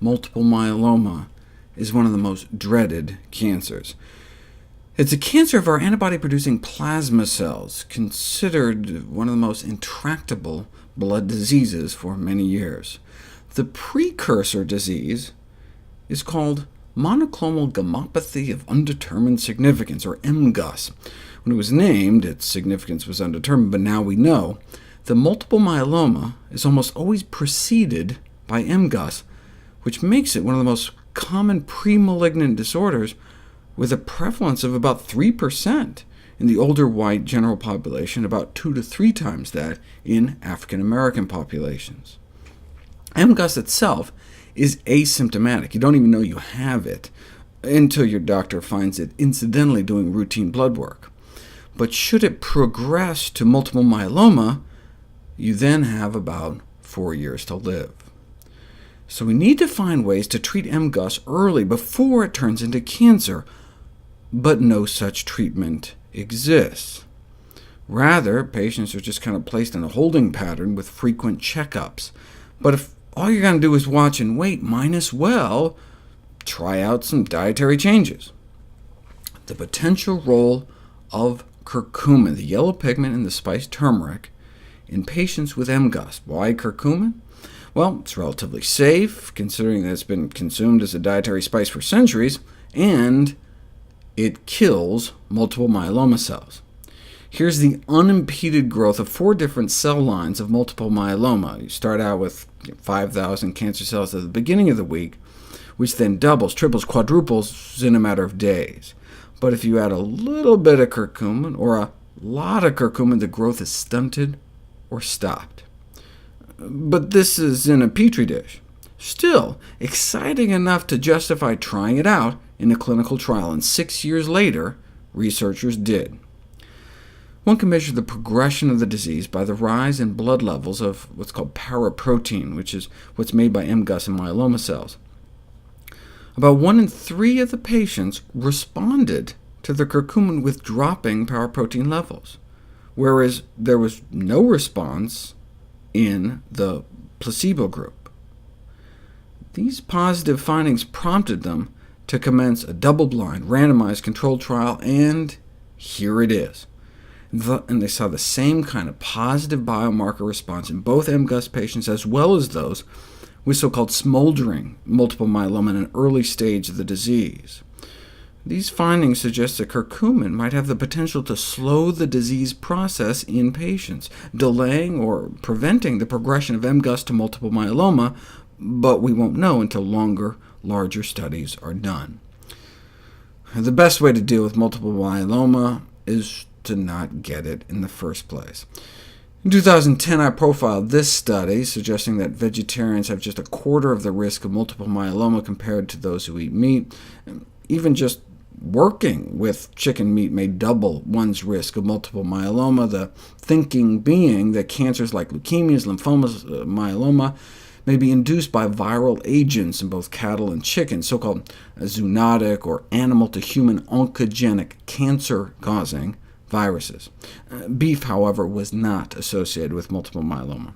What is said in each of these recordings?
multiple myeloma is one of the most dreaded cancers. It's a cancer of our antibody-producing plasma cells, considered one of the most intractable blood diseases for many years. The precursor disease is called monoclonal gammopathy of undetermined significance, or MGUS. When it was named, its significance was undetermined, but now we know. The multiple myeloma is almost always preceded by MGUS, which makes it one of the most common premalignant disorders, with a prevalence of about 3% in the older white general population, about 2 to 3 times that in African American populations. MGUS itself is asymptomatic. You don't even know you have it until your doctor finds it incidentally doing routine blood work. But should it progress to multiple myeloma, you then have about 4 years to live. So we need to find ways to treat MGUS early before it turns into cancer, but no such treatment exists. Rather, patients are just kind of placed in a holding pattern with frequent checkups. But if all you're going to do is watch and wait, might as well try out some dietary changes. The potential role of curcumin, the yellow pigment in the spice turmeric, in patients with MGUS. Why curcumin? Well, it's relatively safe, considering that it's been consumed as a dietary spice for centuries, and it kills multiple myeloma cells. Here's the unimpeded growth of 4 different cell lines of multiple myeloma. You start out with 5,000 cancer cells at the beginning of the week, which then doubles, triples, quadruples in a matter of days. But if you add a little bit of curcumin, or a lot of curcumin, the growth is stunted or stopped. But this is in a petri dish. Still, exciting enough to justify trying it out in a clinical trial, and 6 years later, researchers did. One can measure the progression of the disease by the rise in blood levels of what's called paraprotein, which is what's made by MGUS and myeloma cells. About 1 in 3 of the patients responded to the curcumin with dropping paraprotein levels, whereas there was no response in the placebo group. These positive findings prompted them to commence a double-blind, randomized controlled trial, and here it is. And they saw the same kind of positive biomarker response in both MGUS patients as well as those with so-called smoldering multiple myeloma in an early stage of the disease. These findings suggest that curcumin might have the potential to slow the disease process in patients, delaying or preventing the progression of MGUS to multiple myeloma, but we won't know until longer, larger studies are done. The best way to deal with multiple myeloma is to not get it in the first place. In 2010, I profiled this study, suggesting that vegetarians have just a quarter of the risk of multiple myeloma compared to those who eat meat. Even just working with chicken meat may double one's risk of multiple myeloma, the thinking being that cancers like leukemias, lymphomas, myeloma may be induced by viral agents in both cattle and chicken, so-called zoonotic or animal-to-human oncogenic cancer-causing viruses. Beef, however, was not associated with multiple myeloma.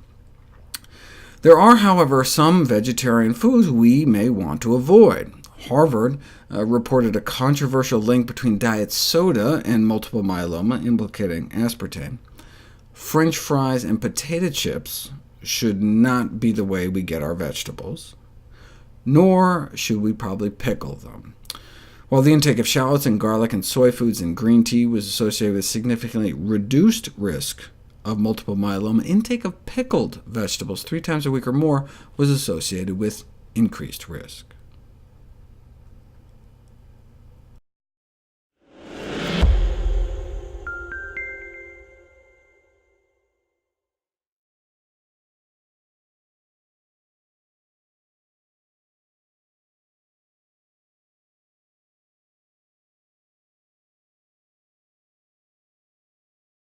There are, however, some vegetarian foods we may want to avoid. Harvard reported a controversial link between diet soda and multiple myeloma, implicating aspartame. French fries and potato chips should not be the way we get our vegetables, nor should we probably pickle them. While the intake of shallots and garlic and soy foods and green tea was associated with significantly reduced risk of multiple myeloma, intake of pickled vegetables 3 times a week or more was associated with increased risk.